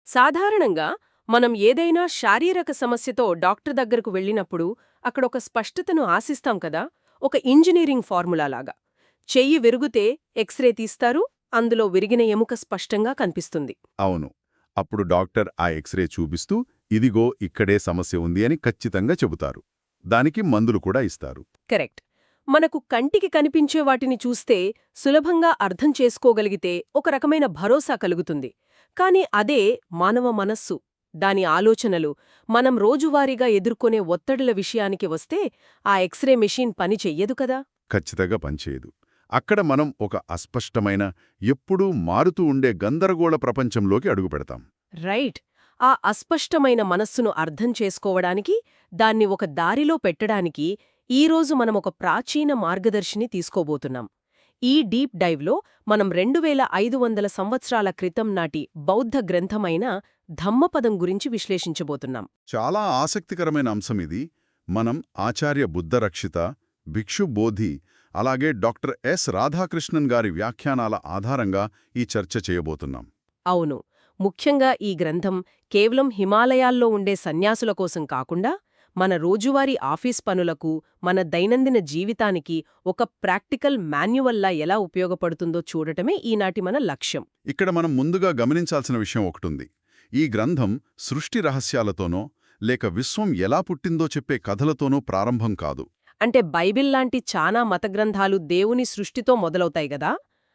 సాధారణంగా మనం ఏదైనా శారీరక సమస్యతో డాక్టర్ దగ్గరకు వెళ్ళినప్పుడు అక్కడొక స్పష్టతను ఆశిస్తాం కదా, ఒక ఇంజనీరింగ్ ఫార్ములాలాగా. చెయ్యి విరిగితే ఎక్స్రే తీస్తారు, అందులో విరిగిన ఎముక స్పష్టంగా కనిపిస్తుంది. అవును. అప్పుడు డాక్టర్ ఆ ఎక్స్రే చూపిస్తూ ఇదిగో ఇక్కడే సమస్య ఉంది అని ఖచ్చితంగా చెబుతారు. దానికి మందులు కూడా ఇస్తారు. కరెక్ట్. మనకు కంటికి కనిపించే వాటిని చూస్తే సులభంగా అర్థం చేసుకోగలిగితే ఒక రకమైన భరోసా కలుగుతుంది. కాని అదే మానవ మనస్సు, దాని ఆలోచనలు, మనం రోజువారీగా ఎదుర్కొనే ఒత్తిడుల విషయానికి వస్తే ఆ ఎక్స్రే మెషీన్ పని చెయ్యదు కదా. ఖచ్చితంగా పనిచేయదు. అక్కడ మనం ఒక అస్పష్టమైన, ఎప్పుడూ మారుతూ ఉండే గందరగోళ ప్రపంచంలోకి అడుగుపెడతాం. రైట్. ఆ అస్పష్టమైన మనస్సును అర్థం చేసుకోవడానికి, దాన్ని ఒక దారిలో పెట్టడానికి ఈరోజు మనమొక ప్రాచీన మార్గదర్శిని తీసుకోబోతున్నాం. ఈ డీప్ డైవ్లో మనం 2500 సంవత్సరాల క్రితం నాటి బౌద్ధ గ్రంథమైన ధమ్మపదం గురించి విశ్లేషించబోతున్నాం. చాలా ఆసక్తికరమైన అంశం ఇది. మనం ఆచార్య బుద్ధరక్షిత, భిక్షు బోధి, అలాగే డాక్టర్ ఎస్ రాధాకృష్ణన్ గారి వ్యాఖ్యానాల ఆధారంగా ఈ చర్చ చేయబోతున్నాం. అవును. ముఖ్యంగా ఈ గ్రంథం కేవలం హిమాలయాల్లో ఉండే సన్యాసుల కోసం కాకుండా, మన రోజువారీ ఆఫీస్ పనులకు, మన దైనందిన జీవితానికి ఒక ప్రాక్టికల్ మాన్యువల్లా ఎలా ఉపయోగపడుతుందో చూడటమే ఈనాటి మన లక్ష్యం. ఇక్కడ మనం ముందుగా గమనించాల్సిన విషయం ఒకటుంది. ఈ గ్రంథం సృష్టి రహస్యాలతోనో లేక విశ్వం ఎలా పుట్టిందో చెప్పే కథలతోనో ప్రారంభం కాదు. అంటే బైబిల్ లాంటి చానా మతగ్రంథాలు దేవుని సృష్టితో మొదలవుతాయి గదా,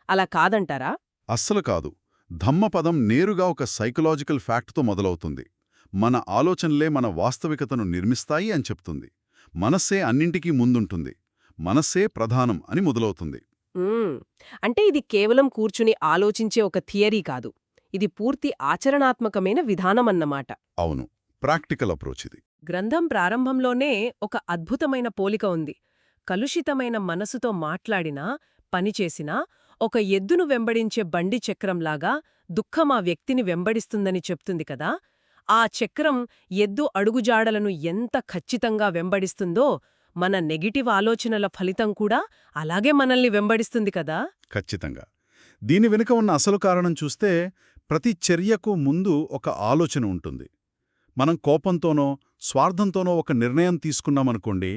అలా కాదంటారా? అస్సలు కాదు. ధమ్మపదం నేరుగా ఒక సైకలాజికల్ ఫ్యాక్ట్తో మొదలవుతుంది. మన ఆలోచనలే మన వాస్తవికతను నిర్మిస్తాయి అని చెప్తుంది. మనస్సే అన్నింటికీ ముందుంటుంది, మనస్సే ప్రధానం అని మొదలవుతుంది. మ్మ్. అంటే ఇది కేవలం కూర్చుని ఆలోచించే ఒక థియరీ కాదు, ఇది పూర్తి ఆచరణాత్మకమైన విధానమన్నమాట. అవును, ప్రాక్టికల్ అప్రోచ్ ఇది. గ్రంథం ప్రారంభంలోనే ఒక అద్భుతమైన పోలిక ఉంది. కలుషితమైన మనసుతో మాట్లాడినా, పనిచేసినా ఒక ఎద్దును వెంబడించే బండి చక్రంలాగా దుఃఖం ఆ వ్యక్తిని వెంబడిస్తుందని చెప్తుంది కదా. ఆ చక్రం ఎద్దు అడుగుజాడలను ఎంత ఖచ్చితంగా వెంబడిస్తుందో, మన నెగిటివ్ ఆలోచనల ఫలితం కూడా అలాగే మనల్ని వెంబడిస్తుంది కదా. ఖచ్చితంగా. దీని వెనుక ఉన్న అసలు కారణం చూస్తే, ప్రతి చర్యకు ముందు ఒక ఆలోచన ఉంటుంది. మనం కోపంతోనో స్వార్థంతోనో ఒక నిర్ణయం తీసుకున్నామనుకోండి,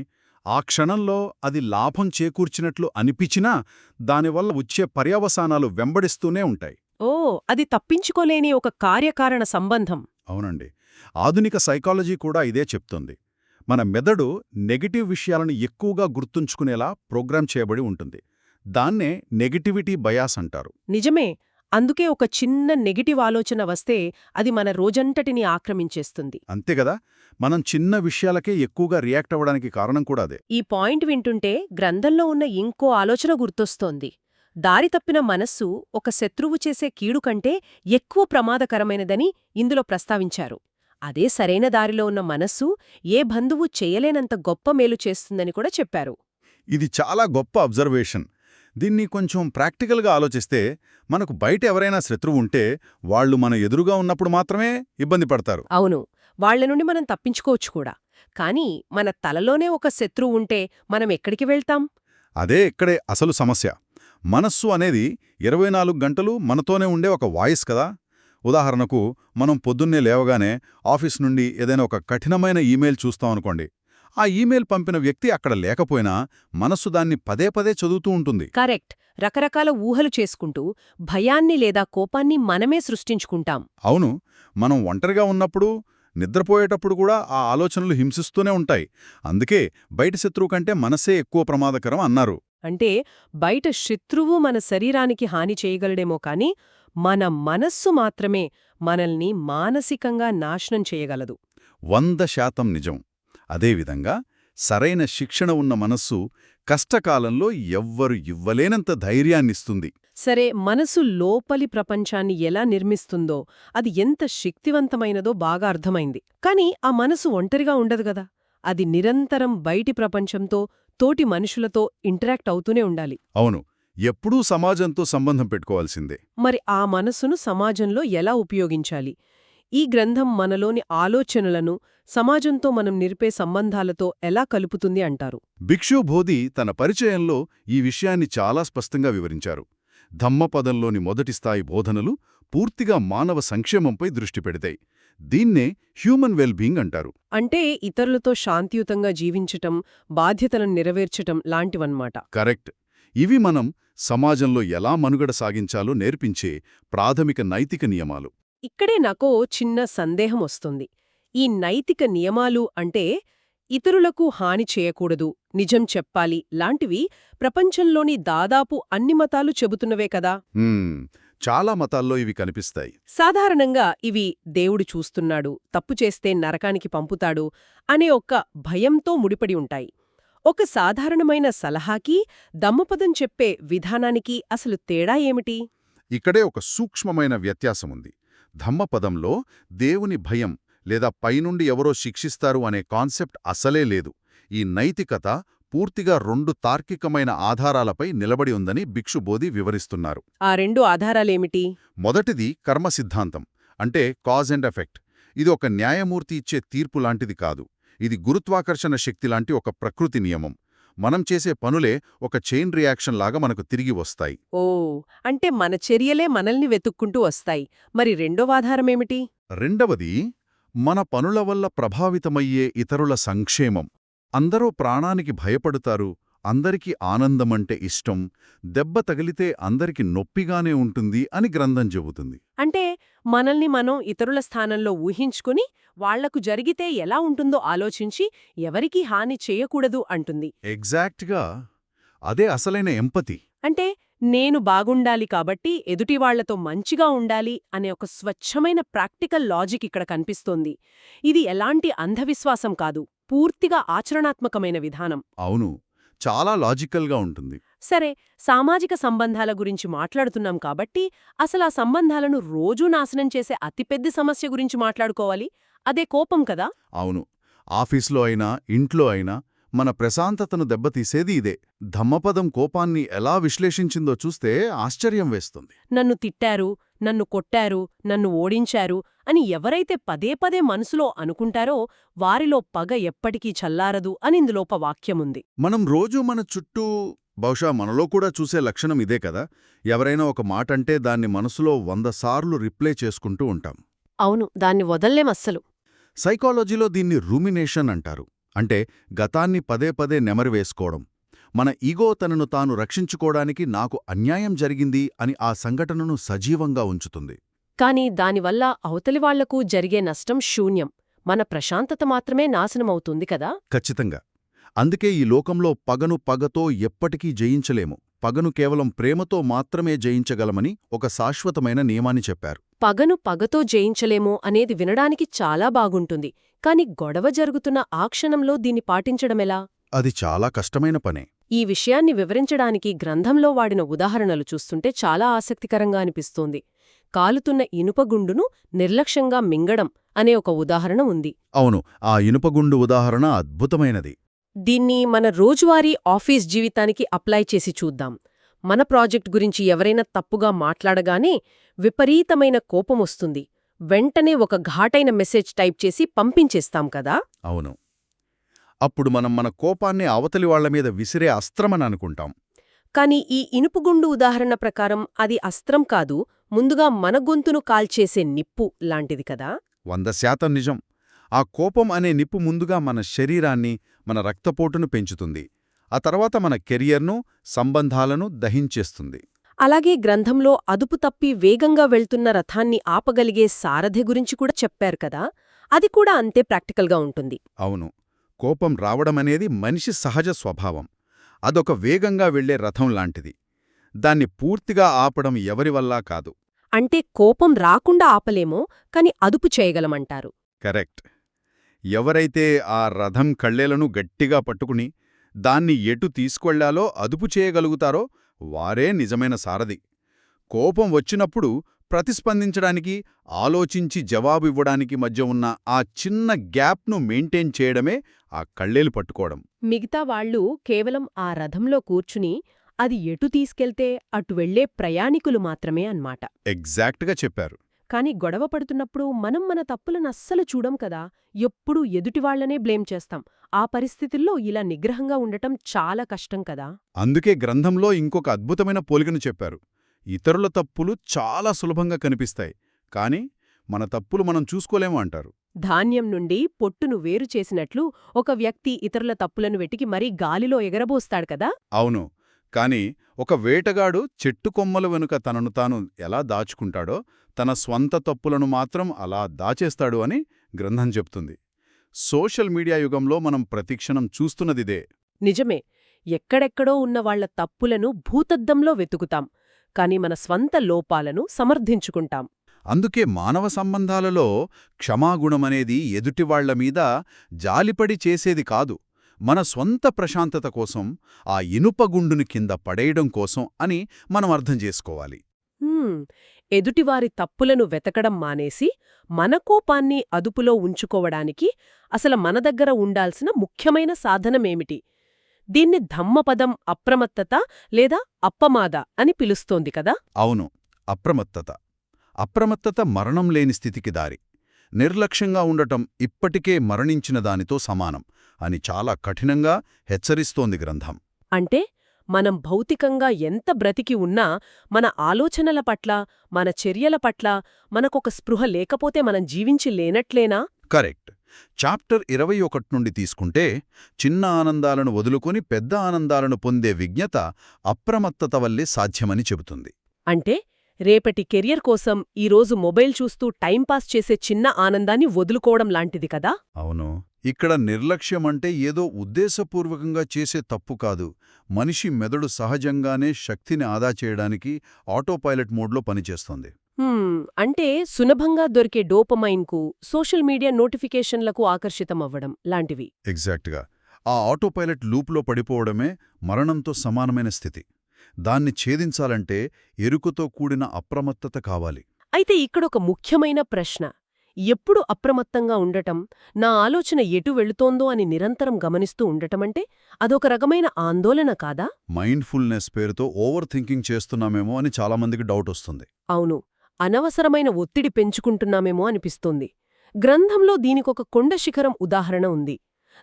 ఆ క్షణంలో అది లాభం చేకూర్చినట్లు అనిపించినా దానివల్ల వచ్చే పర్యవసానాలు వెంబడిస్తూనే ఉంటాయి. ఓ, అది తప్పించుకోలేని ఒక కార్యకారణ సంబంధం. అవునండి. ఆధునిక సైకాలజీ కూడా ఇదే చెప్తుంది. మన మెదడు నెగటివ్ విషయాలను ఎక్కువగా గుర్తుంచుకునేలా ప్రోగ్రామ్ చేయబడి ఉంటుంది. దాన్నే నెగటివిటీ బయాస్ అంటారు. నిజమే. అందుకే ఒక చిన్న నెగిటివ్ ఆలోచన వస్తే అది మన రోజంతటిని ఆక్రమించేస్తుంది. అంతేగదా, మనం చిన్న విషయాలకే ఎక్కువగా రియాక్ట్ అవ్వడానికి కారణం కూడా అదే. ఈ పాయింట్ వింటుంటే గ్రంథంలో ఉన్న ఇంకో ఆలోచన గుర్తొస్తోంది. దారి తప్పిన మనస్సు ఒక శత్రువు చేసే కీడు కంటే ఎక్కువ ప్రమాదకరమైనదని ఇందులో ప్రస్తావించారు. అదే సరైన దారిలో ఉన్న మనస్సు ఏ బంధువు చేయలేనంత గొప్ప మేలు చేస్తుందని కూడా చెప్పారు. ఇది చాలా గొప్ప అబ్జర్వేషన్. దీన్ని కొంచెం ప్రాక్టికల్గా ఆలోచిస్తే, మనకు బయట ఎవరైనా శత్రువు ఉంటే వాళ్ళు మన ఎదురుగా ఉన్నప్పుడు మాత్రమే ఇబ్బంది పడతారు. అవును, వాళ్ల నుండి మనం తప్పించుకోవచ్చు కూడా. కానీ మన తలలోనే ఒక శత్రువు ఉంటే మనం ఎక్కడికి వెళ్తాం? అదే ఇక్కడే అసలు సమస్య. మనస్సు అనేది 24 గంటలు మనతోనే ఉండే ఒక వాయిస్ కదా. ఉదాహరణకు, మనం పొద్దున్నే లేవగానే ఆఫీస్ నుండి ఏదైనా ఒక కఠినమైన ఈమెయిల్ చూస్తామనుకోండి. ఆ ఈమెయిల్ పంపిన వ్యక్తి అక్కడ లేకపోయినా మనస్సు దాన్ని పదే పదే చదువుతూ ఉంటుంది. కరెక్ట్. రకరకాల ఊహలు చేసుకుంటూ భయాన్ని లేదా కోపాన్ని మనమే సృష్టించుకుంటాం. అవును, మనం ఒంటరిగా ఉన్నప్పుడు, నిద్రపోయేటప్పుడు కూడా ఆ ఆలోచనలు హింసిస్తూనే ఉంటాయి. అందుకే బయట శత్రువు కంటే మనసే ఎక్కువ ప్రమాదకరం అన్నారు. అంటే బయట శత్రువు మన శరీరానికి హాని చేయగలడేమో కాని మన మనస్సు మాత్రమే మనల్ని మానసికంగా నాశనం చేయగలదు. 100% నిజం. అదేవిధంగా సరైన శిక్షణ ఉన్న మనస్సు కష్టకాలంలో ఎవ్వరు ఇవ్వలేనంత ధైర్యాన్నిస్తుంది. సరే, మనసు లోపలి ప్రపంచాన్ని ఎలా నిర్మిస్తుందో, అది ఎంత శక్తివంతమైనదో బాగా అర్థమైంది. కాని ఆ మనసు ఒంటరిగా ఉండదు గదా. అది నిరంతరం బయటి ప్రపంచంతో, తోటి మనుషులతో ఇంటరాక్ట్ అవుతూనే ఉండాలి. అవును, ఎప్పుడూ సమాజంతో సంబంధం పెట్టుకోవాల్సిందే. మరి ఆ మనసును సమాజంలో ఎలా ఉపయోగించాలి? ఈ గ్రంథం మనలోని ఆలోచనలను సమాజంతో మనం నిరిపే సంబంధాలతో ఎలా కలుపుతుంది అంటారు? భిక్షు బోధి తన పరిచయంలో ఈ విషయాన్ని చాలా స్పష్టంగా వివరించారు. ధమ్మపదంలోని మొదటి స్థాయి బోధనలు పూర్తిగా మానవ సంక్షేమంపై దృష్టి పెడతాయి. దీన్నే హ్యూమన్ వెల్బీయింగ్ అంటారు. అంటే ఇతరులతో శాంతియుతంగా జీవించటం, బాధ్యతలను నెరవేర్చటం లాంటివన్నమాట. కరెక్ట్. ఇవి మనం సమాజంలో ఎలా మనుగడ సాగించాలో నేర్పించే ప్రాథమిక నైతిక నియమాలు. ఇక్కడే నాకో చిన్న సందేహం వస్తుంది. ఈ నైతిక నియమాలు అంటే ఇతరులకు హాని చేయకూడదు, నిజం చెప్పాలి లాంటివి ప్రపంచంలోని దాదాపు అన్ని మతాలు చెబుతున్నవే కదా. చాలా మతాల్లో ఇవి కనిపిస్తాయి. సాధారణంగా ఇవి దేవుడు చూస్తున్నాడు, తప్పు చేస్తే నరకానికి పంపుతాడు అనే ఒక భయంతో ముడిపడి ఉంటాయి. ఒక సాధారణమైన సలహాకి, దమ్మపదం చెప్పే విధానానికి అసలు తేడా ఏమిటి? ఇక్కడే ఒక సూక్ష్మమైన వ్యత్యాసముంది. ధమ్మపదంలో దేవుని భయం లేదా పైనుండి ఎవరో శిక్షిస్తారు అనే కాన్సెప్ట్ అసలే లేదు. ఈ నైతికత పూర్తిగా 2 తార్కికమైన ఆధారాలపై నిలబడి ఉందని భిక్షుబోధి వివరిస్తున్నారు. ఆ 2 ఆధారాలేమిటి? మొదటిది కర్మ సిద్ధాంతం, అంటే కాజ్ అండ్ ఎఫెక్ట్. ఇది ఒక న్యాయమూర్తి ఇచ్చే తీర్పు లాంటిది కాదు. ఇది గురుత్వాకర్షణ శక్తి లాంటి ఒక ప్రకృతి నియమం. మనం చేసే పనులే ఒక చైన్ రియాక్షన్ లాగా మనకు తిరిగి వస్తాయి. ఓ, అంటే మన చర్యలే మనల్ని వెతుక్కుంటూ వస్తాయి. మరి రెండవ ఆధారమేమిటి? రెండవది మన పనుల వల్ల ప్రభావితమయ్యే ఇతరుల సంక్షేమం. అందరూ ప్రాణానికి భయపడుతారు, అందరికీ ఆనందమంటే ఇష్టం, దెబ్బ తగిలితే అందరికి నొప్పిగానే ఉంటుంది అని గ్రంథం చెబుతుంది. అంటే మనల్ని మనం ఇతరుల స్థానంలో ఊహించుకుని వాళ్లకు జరిగితే ఎలా ఉంటుందో ఆలోచించి ఎవరికీ హాని చేయకూడదు అంటుంది. ఎగ్జాక్ట్గా అదే అసలైన ఎంపతి. అంటే నేను బాగుండాలి కాబట్టి ఎదుటివాళ్లతో మంచిగా ఉండాలి అనే ఒక స్వచ్ఛమైన ప్రాక్టికల్ లాజిక్ ఇక్కడ కనిపిస్తోంది. ఇది ఎలాంటి అంధవిశ్వాసం కాదు, పూర్తిగా ఆచరణాత్మకమైన విధానం. అవును, చాలా లాజికల్గా ఉంటుంది. సరే, సామాజిక సంబంధాల గురించి మాట్లాడుతున్నాం కాబట్టి అసలు ఆ సంబంధాలను రోజూ నాశనం చేసే అతిపెద్ద సమస్య గురించి మాట్లాడుకోవాలి. అదే కోపం కదా. అవును, ఆఫీస్లో అయినా ఇంట్లో అయినా మన ప్రశాంతతను దెబ్బతీసేది ఇదే. ధమ్మపదం కోపాన్ని ఎలా విశ్లేషించిందో చూస్తే ఆశ్చర్యం వేస్తుంది. నన్ను తిట్టారు, నన్ను కొట్టారు, నన్ను ఓడించారు అని ఎవరైతే పదే పదే మనసులో అనుకుంటారో వారిలో పగ ఎప్పటికీ చల్లారదు అని ఇందులోప వాక్యముంది. మనం రోజూ మన చుట్టూ, బహుశా మనలో కూడా చూసే లక్షణం ఇదే కదా. ఎవరైనా ఒక మాటంటే దాన్ని మనసులో 100 సార్లు రిప్లే చేసుకుంటూ ఉంటాం. అవును, దాన్ని వదల్లేమస్సలు. సైకాలజీలో దీన్ని రూమినేషన్ అంటారు. అంటే గతాన్ని పదే పదే నెమరువేసుకోవడం. మన ఈగో తనను తాను రక్షించుకోవడానికి నాకు అన్యాయం జరిగింది అని ఆ సంఘటనను సజీవంగా ఉంచుతుంది. కాని దానివల్ల అవతలివాళ్లకు జరిగే నష్టం శూన్యం. మన ప్రశాంతత మాత్రమే నాశనమవుతుంది కదా. ఖచ్చితంగా. అందుకే ఈ లోకంలో పగను పగతో ఎప్పటికీ జయించలేము. పగను కేవలం ప్రేమతో మాత్రమే జయించగలమని ఒక శాశ్వతమైన నియమాన్ని చెప్పారు. పగను పగతో జయించలేమో అనేది వినడానికి చాలా బాగుంటుంది. కాని గొడవ జరుగుతున్న ఆ క్షణంలో దీన్ని పాటించడమెలా? అది చాలా కష్టమైన పనే. ఈ విషయాన్ని వివరించడానికి గ్రంథంలో వాడిన ఉదాహరణలు చూస్తుంటే చాలా ఆసక్తికరంగా అనిపిస్తోంది. కాలుతున్న ఇనుపగుండును నిర్లక్ష్యంగా మింగడం అనే ఒక ఉదాహరణ ఉంది. అవును, ఆ ఇనుపగుండు ఉదాహరణ అద్భుతమైనది. దీన్ని మన రోజువారీ ఆఫీస్ జీవితానికి అప్లై చేసి చూద్దాం. మన ప్రాజెక్ట్ గురించి ఎవరైనా తప్పుగా మాట్లాడగానే విపరీతమైన కోపమొస్తుంది. వెంటనే ఒక ఘాటైన మెసేజ్ టైప్ చేసి పంపించేస్తాం కదా. అవును, అప్పుడు మనం మన కోపాన్ని అవతలి వాళ్లమీద విసిరే అస్త్రమని అనుకుంటాం. కాని ఈ ఇనుపుగుండు ఉదాహరణ ప్రకారం అది అస్త్రం కాదు, ముందుగా మన గొంతును కాల్చేసే నిప్పు లాంటిది కదా. 100% నిజం. ఆ కోపం అనే నిప్పు ముందుగా మన శరీరాన్ని, మన రక్తపోటును పెంచుతుంది. ఆ తర్వాత మన కెరియర్ను, సంబంధాలను దహించేస్తుంది. అలాగే గ్రంథంలో అదుపు తప్పి వేగంగా వెళ్తున్న రథాన్ని ఆపగలిగే సారథి గురించి కూడా చెప్పారు కదా. అది కూడా అంతే ప్రాక్టికల్గా ఉంటుంది. అవును, కోపం రావడమనేది మనిషి సహజ స్వభావం. అదొక వేగంగా వెళ్లే రథం లాంటిది. దాన్ని పూర్తిగా ఆపడం ఎవరివల్లా కాదు. అంటే కోపం రాకుండా ఆపలేమో, కాని అదుపు చేయగలమంటారు. కరెక్ట్. ఎవరైతే ఆ రథం కళ్ళేలను గట్టిగా పట్టుకుని దాన్ని ఎటు తీసుకెళ్లాలో అదుపు చేయగలుగుతారో వారే నిజమైన సారథి. కోపం వచ్చినప్పుడు ప్రతిస్పందించడానికి, ఆలోచించి జవాబివ్వడానికి మధ్య ఉన్న ఆ చిన్న గ్యాప్ను మెయింటైన్ చేయడమే ఆ కళ్ళేలు పట్టుకోవడం. మిగతా వాళ్ళు కేవలం ఆ రథంలో కూర్చుని అది ఎటు తీసుకెళ్తే అటు వెళ్లే ప్రయాణికులు మాత్రమే అన్నమాట. ఎగ్జాక్ట్గా చెప్పారు. కాని గొడవ పడుతున్నప్పుడు మనం మన తప్పులను అస్సలు చూడం కదా. ఎప్పుడూ ఎదుటివాళ్లనే బ్లేమ్ చేస్తాం. ఆ పరిస్థితుల్లో ఇలా నిగ్రహంగా ఉండటం చాలా కష్టం కదా. అందుకే గ్రంథంలో ఇంకొక అద్భుతమైన పోలికను చెప్పారు. ఇతరుల తప్పులు చాలా సులభంగా కనిపిస్తాయి, కానీ మన తప్పులు మనం చూసుకోలేము అంటారు. ధాన్యం నుండి పొట్టును వేరు చేసినట్లు ఒక వ్యక్తి ఇతరుల తప్పులను వెతికి మరీ గాలిలో ఎగరబోస్తాడు కదా. అవును, కాని ఒక వేటగాడు చెట్టు కొమ్మల వెనుక తనను తాను ఎలా దాచుకుంటాడో తన స్వంత తప్పులను మాత్రం అలా దాచేస్తాడు అని గ్రంథం చెప్తుంది. సోషల్ మీడియా యుగంలో మనం ప్రతిక్షణం చూస్తున్నదిదే. నిజమే, ఎక్కడెక్కడో ఉన్న వాళ్ల తప్పులను భూతద్దంలో వెతుకుతాం, కాని మన స్వంత లోపాలను సమర్థించుకుంటాం. అందుకే మానవ సంబంధాలలో క్షమాగుణమనేది ఎదుటివాళ్ల మీద జాలిపడి చేసేది కాదు, మన స్వంత ప్రశాంతత కోసం, ఆ ఇనుపగుండుని కింద పడేయడం కోసం అని మనం అర్థం చేసుకోవాలి. ఎదుటివారి తప్పులను వెతకడం మానేసి మన కోపాన్ని అదుపులో ఉంచుకోవడానికి అసలు మన దగ్గర ఉండాల్సిన ముఖ్యమైన సాధనమేమిటి? దీన్ని ధమ్మపదం అప్రమత్తత లేదా అప్పమాద అని పిలుస్తోంది కదా. అవును, అప్రమత్తత. అప్రమత్తత మరణం లేని స్థితికి దారి. నిర్లక్ష్యంగా ఉండటం ఇప్పటికే మరణించిన దానితో సమానం అని చాలా కఠినంగా హెచ్చరిస్తోంది గ్రంథం. అంటే మనం భౌతికంగా ఎంత బ్రతికి ఉన్నా మన ఆలోచనల పట్ల, మన చర్యల పట్ల మనకొక స్పృహ లేకపోతే మనం జీవించి లేనట్లేనా? కరెక్ట్. చాప్టర్ 21 నుండి తీసుకుంటే, చిన్న ఆనందాలను వదులుకొని పెద్ద ఆనందాలను పొందే విజ్ఞత అప్రమత్తత వల్లే సాధ్యమని చెబుతుంది. అంటే రేపటి కెరియర్ కోసం ఈరోజు మొబైల్ చూస్తూ టైంపాస్ చేసే చిన్న ఆనందాన్ని వదులుకోవడం లాంటిది కదా. అవును, ఇక్కడ నిర్లక్ష్యమంటే ఏదో ఉద్దేశపూర్వకంగా చేసే తప్పు కాదు. మనిషి మెదడు సహజంగానే శక్తిని ఆదా చేయడానికి ఆటోపైలట్ మోడ్లో పనిచేస్తోంది. అంటే సులభంగా దొరికే డోపమైన్కు, సోషల్ మీడియా నోటిఫికేషన్లకు ఆకర్షితమవ్వడం లాంటివి. ఎగ్జాక్ట్గా. ఆ ఆటోపైలట్ లూప్లో పడిపోవడమే మరణంతో సమానమైన స్థితి. దాన్ని ఛేదించాలంటే ఎరుకతో కూడిన అప్రమత్తత కావాలి. అయితే ఇక్కడొక ముఖ్యమైన ప్రశ్న. ఎప్పుడు అప్రమత్తంగా ఉండటం, నా ఆలోచన ఎటు వెళుతోందో అని నిరంతరం గమనిస్తూ ఉండటమంటే అదొక రకమైన ఆందోళన కాదా? మైండ్ఫుల్నెస్ పేరుతో ఓవర్ థింకింగ్ చేస్తున్నామేమో అని చాలామందికి డౌట్ వస్తుంది. అవును, అనవసరమైన ఒత్తిడి పెంచుకుంటున్నామేమో అనిపిస్తోంది. గ్రంథంలో దీనికొక కొండ శిఖరం ఉదాహరణ ఉంది.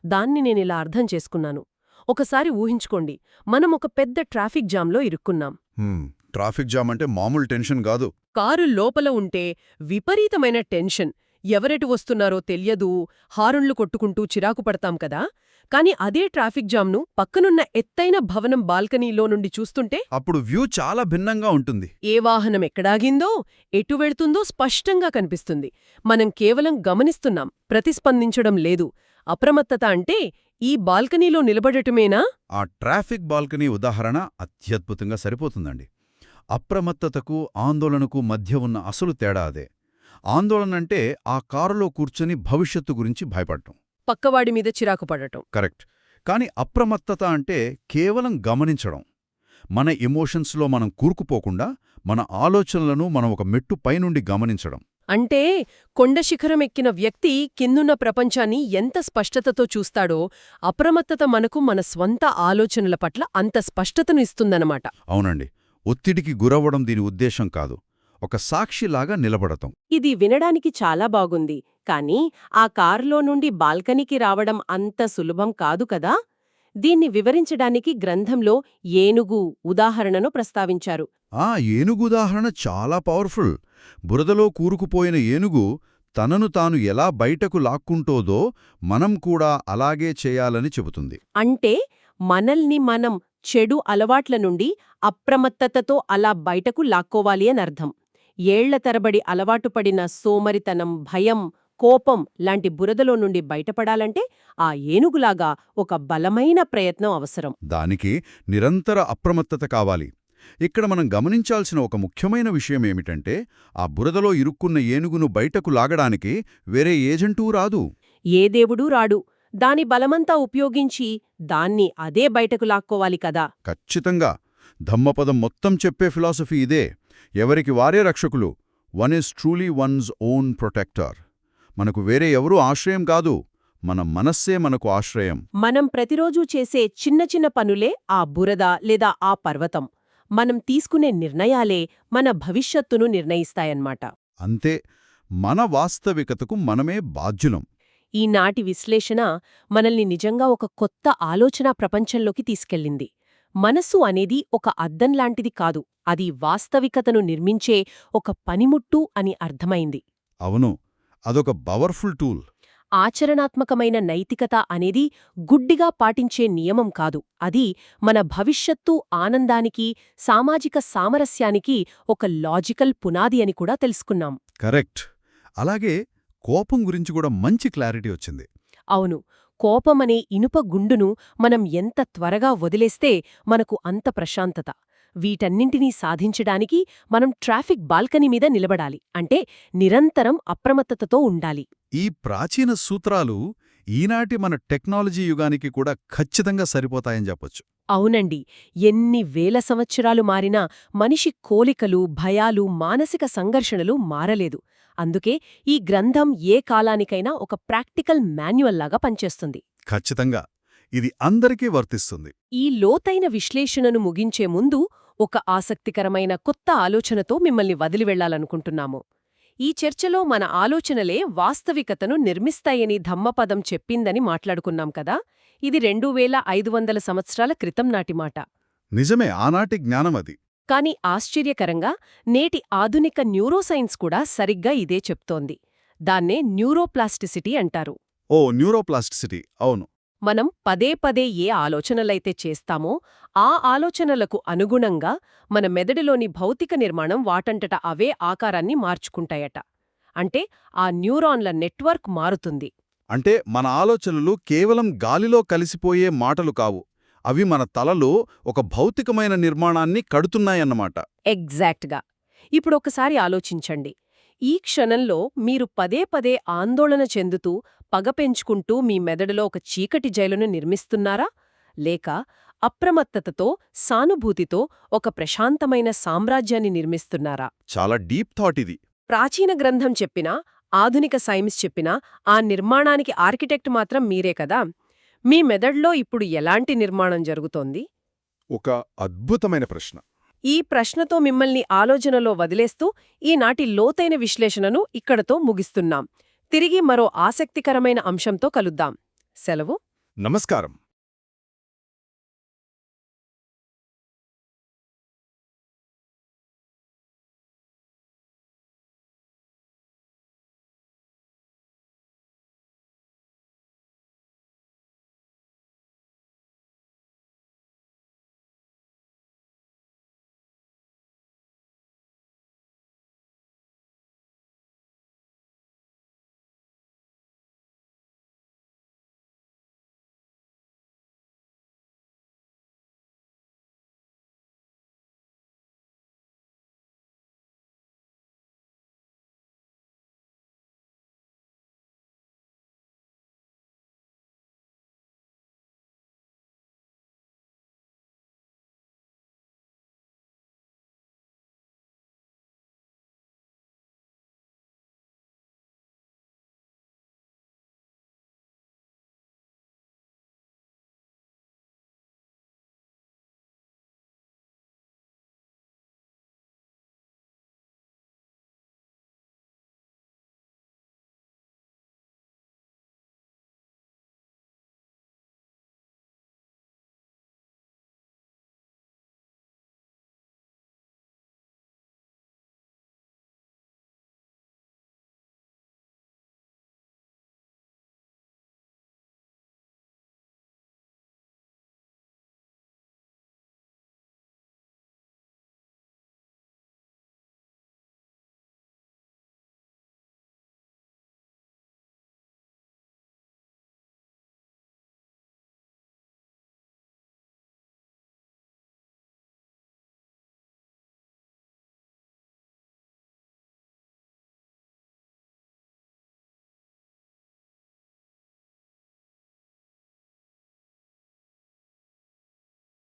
దాన్ని నేనిలా అర్థం చేసుకున్నాను. ఒకసారి ఊహించుకోండి, మనం ఒక పెద్ద ట్రాఫిక్ జామ్లో ఇరుక్కున్నాం. ట్రాఫిక్ జామ్ అంటే మామూలు టెన్షన్ కాదు. కారు లోపల ఉంటే విపరీతమైన టెన్షన్. ఎవరెటు వస్తున్నారో తెలియదు, హారన్లు కొట్టుకుంటూ చిరాకు పడతాం కదా. కాని అదే ట్రాఫిక్ జామ్ను పక్కనున్న ఎత్తైన భవనం బాల్కనీలో నుండి చూస్తుంటే అప్పుడు వ్యూ చాలా భిన్నంగా ఉంటుంది. ఏ వాహనం ఎక్కడాగిందో, ఎటు వెళ్తుందో స్పష్టంగా కనిపిస్తుంది. మనం కేవలం గమనిస్తున్నాం, ప్రతిస్పందించడం లేదు. అప్రమత్తత అంటే ఈ బాల్కనీలో నిలబడటమేనా? ఆ ట్రాఫిక్ బాల్కనీ ఉదాహరణ అత్యద్భుతంగా సరిపోతుందండి. అప్రమత్తతకు, ఆందోళనకు మధ్య ఉన్న అసలు తేడా అదే. ఆందోళనంటే ఆ కారులో కూర్చొని భవిష్యత్తు గురించి భయపడటం, పక్కవాడి మీద చిరాకు పడటం. కరెక్ట్. కాని అప్రమత్తత అంటే కేవలం గమనించడం. మన ఎమోషన్స్లో మనం కూరుకుపోకుండా మన ఆలోచనలను మనం ఒక మెట్టు పైనుండి గమనించడం. అంటే కొండ శిఖరం ఎక్కిన వ్యక్తి కిందున్న ప్రపంచాన్ని ఎంత స్పష్టతతో చూస్తాడో, అప్రమత్తత మనకు మన స్వంత ఆలోచనల పట్ల అంత స్పష్టతను ఇస్తుందన్నమాట. అవునండి, ఒత్తిడికి గురవ్వడం దీని ఉద్దేశం కాదు. ఒక సాక్షిలాగా నిలబడతాం. ఇది వినడానికి చాలా బాగుంది, కానీ ఆ కారులో నుండి బాల్కనీకి రావడం అంత సులభం కాదు కదా. దీన్ని వివరించడానికి గ్రంథంలో ఏనుగు ఉదాహరణను ప్రస్తావించారు. ఆ ఏనుగు ఉదాహరణ చాలా పవర్ఫుల్. బురదలో కూరుకుపోయిన ఏనుగు తనను తాను ఎలా బయటకు లాక్కుంటోదో మనం కూడా అలాగే చేయాలని చెబుతుంది. అంటే మనల్ని మనం చెడు అలవాట్ల నుండి అప్రమత్తతతో అలా బయటకు లాక్కోవాలి అనర్థం. ఏళ్ల తరబడి అలవాటుపడిన సోమరితనం, భయం, కోపం లాంటి బురదలో నుండి బయటపడాలంటే ఆ ఏనుగులాగా ఒక బలమైన ప్రయత్నం అవసరం. దానికి నిరంతర అప్రమత్తత కావాలి. ఇక్కడ మనం గమనించాల్సిన ఒక ముఖ్యమైన విషయమేమిటంటే, ఆ బురదలో ఇరుక్కున్న ఏనుగును బయటకు లాగడానికి వేరే ఏజెంటూ రాదు. ఏ దేవుడూ రాడు. దాని బలమంతా ఉపయోగించి దాన్ని అదే బయటకు లాక్కోవాలి కదా. ఖచ్చితంగా. ధమ్మపదం మొత్తం చెప్పే ఫిలాసఫీ ఇదే. ఎవరికి వారే రక్షకులు. One is truly one's own protector. మనకు వేరే ఎవరూ ఆశ్రయం కాదు, మన మనస్సే మనకు ఆశ్రయం. మనం ప్రతిరోజూ చేసే చిన్న చిన్న పనులే ఆ బురద లేదా ఆ పర్వతం. మనం తీసుకునే నిర్ణయాలే మన భవిష్యత్తును నిర్ణయిస్తాయన్నమాట. అంతే, మన వాస్తవికతకు మనమే బాధ్యులం. ఈనాటి విశ్లేషణ మనల్ని నిజంగా ఒక కొత్త ఆలోచనా ప్రపంచంలోకి తీసుకెళ్ళింది. మనస్సు అనేది ఒక అద్దం లాంటిది కాదు, అది వాస్తవికతను నిర్మించే ఒక పనిముట్టు అని అర్థమైంది. అవును, అదొక పవర్ఫుల్ టూల్. ఆచరణాత్మకమైన నైతికత అనేది గుడ్డిగా పాటించే నియమం కాదు, అది మన భవిష్యత్తు ఆనందానికి, సామాజిక సామరస్యానికి ఒక లాజికల్ పునాది అని కూడా తెలుసుకున్నాం. కరెక్ట్. అలాగే కోపం గురించి కూడా మంచి క్లారిటీ వచ్చింది. అవును, కోపమనే ఇనుప గుండును మనం ఎంత త్వరగా వదిలేస్తే మనకు అంత ప్రశాంతత. వీటన్నింటినీ సాధించడానికి మనం ట్రాఫిక్ బాల్కనీ మీద నిలబడాలి, అంటే నిరంతరం అప్రమత్తతతో ఉండాలి. ఈ ప్రాచీన సూత్రాలు ఈనాటి మన టెక్నాలజీ యుగానికి కూడా ఖచ్చితంగా సరిపోతాయని చెప్పొచ్చు. అవునండి, ఎన్ని వేల సంవత్సరాలు మారినా మనిషి కోలికలు, భయాలు, మానసిక సంఘర్షణలు మారలేదు. అందుకే ఈ గ్రంథం ఏ కాలానికైనా ఒక ప్రాక్టికల్ మాన్యువల్లాగా పనిచేస్తుంది. ఖచ్చితంగా ఇది అందరికీ వర్తిస్తుంది. ఈ లోతైన విశ్లేషణను ముగించే ముందు ఒక ఆసక్తికరమైన కొత్త ఆలోచనతో మిమ్మల్ని వదిలివెళ్లాలనుకుంటున్నాము. ఈ చర్చలో మన ఆలోచనలే వాస్తవికతను నిర్మిస్తాయని ధమ్మపదం చెప్పిందని మాట్లాడుకున్నాం కదా, ఇది 2500 సంవత్సరాల క్రితం నాటి మాట. నిజమే, ఆనాటి జ్ఞానమది. కాని ఆశ్చర్యకరంగా నేటి ఆధునిక న్యూరోసైన్స్ కూడా సరిగ్గా ఇదే చెప్తోంది. దాన్నే న్యూరోప్లాస్టిసిటీ అంటారు. ఓ, న్యూరోప్లాస్టిసిటీ, అవును. మనం పదే పదే ఏ ఆలోచనలైతే చేస్తామో ఆ ఆలోచనలకు అనుగుణంగా మన మెదడులోని భౌతిక నిర్మాణం వాటంతట అవే ఆకారాన్ని మార్చుకుంటాయట. అంటే ఆ న్యూరాన్ల నెట్వర్క్ మారుతుంది. అంటే మన ఆలోచనలు కేవలం గాలిలో కలిసిపోయే మాటలు కావు, అవి మన తలలో ఒక భౌతికమైన నిర్మాణాన్ని కడుతున్నాయన్నమాట. ఎగ్జాక్ట్గా. ఇప్పుడొకసారి ఆలోచించండి. ఈ క్షణంలో మీరు పదే పదే ఆందోళన చెందుతూ, పగ పెంచుకుంటూ మీ మెదడులో ఒక చీకటి జైలును నిర్మిస్తున్నారా? లేక అప్రమత్తతతో, సానుభూతితో ఒక ప్రశాంతమైన సామ్రాజ్యాన్ని నిర్మిస్తున్నారా? చాలా డీప్ థాట్ ఇది. ప్రాచీన గ్రంథం చెప్పినా, ఆధునిక సైన్స్ చెప్పినా ఆ నిర్మాణానికి ఆర్కిటెక్ట్ మాత్రం మీరే కదా. మీ మెదడులో ఇప్పుడు ఎలాంటి నిర్మాణం జరుగుతోంది? ఒక అద్భుతమైన ప్రశ్న. ఈ ప్రశ్నతో మిమ్మల్ని ఆలోచనలో వదిలేస్తూ ఈనాటి లోతైన విశ్లేషణను ఇక్కడతో ముగిస్తున్నాం. తిరిగి మరో ఆసక్తికరమైన అంశంతో కలుద్దాం. సెలవు. నమస్కారం.